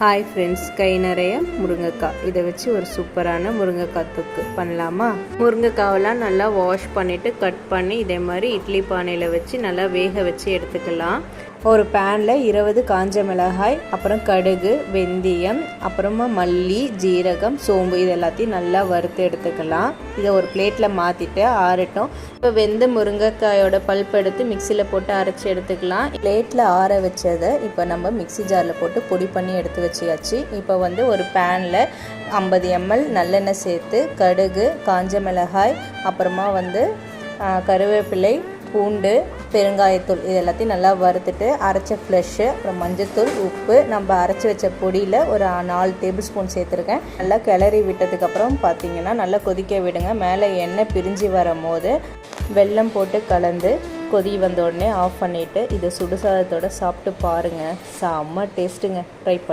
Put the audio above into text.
Hi friends, கை நிறைய முருங்கைக்காய் இதை வச்சு ஒரு சூப்பரான முருங்கைக்காய் தொக்கு பண்ணலாமா? முருங்கைக்காவெல்லாம் நல்லா வாஷ் பண்ணிவிட்டு கட் பண்ணி இதே மாதிரி இட்லி பானையில் வச்சு நல்லா வேக வச்சு எடுத்துக்கலாம். ஒரு பேனில் 20 காஞ்ச மிளகாய், அப்புறம் கடுகு, வெந்தயம், அப்புறமா மல்லி, ஜீரகம், சோம்பு இது எல்லாத்தையும் நல்லா வறுத்து எடுத்துக்கலாம். இதை ஒரு பிளேட்டில் மாற்றிட்டு ஆறட்டும். இப்போ வெந்த முருங்கைக்காயோட பல்ப் எடுத்து மிக்சியில் போட்டு அரைச்சி எடுத்துக்கலாம். பிளேட்டில் ஆற வச்சதை இப்போ நம்ம மிக்சி ஜாரில் போட்டு பொடி பண்ணி எடுத்து வச்சியாச்சு. இப்போ ஒரு பேனில் 50 ml நல்லெண்ணெய் சேர்த்து கடுகு, காஞ்ச மிளகாய், அப்புறமா கருவேப்பிலை, பூண்டு, பெருங்காயத்தூள் இது எல்லாத்தையும் நல்லா வறுத்துட்டு அரைச்ச ஃப்ளஷ்ஷு, அப்புறம் மஞ்சத்தூள், உப்பு, நம்ம அரைச்சி வச்ச பொடியில் ஒரு 4 டேபிள் ஸ்பூன் சேர்த்துருக்கேன். நல்லா கிளறி விட்டதுக்கப்புறம் பார்த்திங்கன்னா நல்லா கொதிக்க விடுங்க. மேலே எண்ணெய் பிரிஞ்சு வரும்போது வெல்லம் போட்டு கலந்து கொதி வந்த உடனே ஆஃப் பண்ணிவிட்டு இதை சுடுசாதத்தோடு சாப்பிட்டு பாருங்கள். செம்ம டேஸ்ட்டுங்க. ட்ரை பண்ணி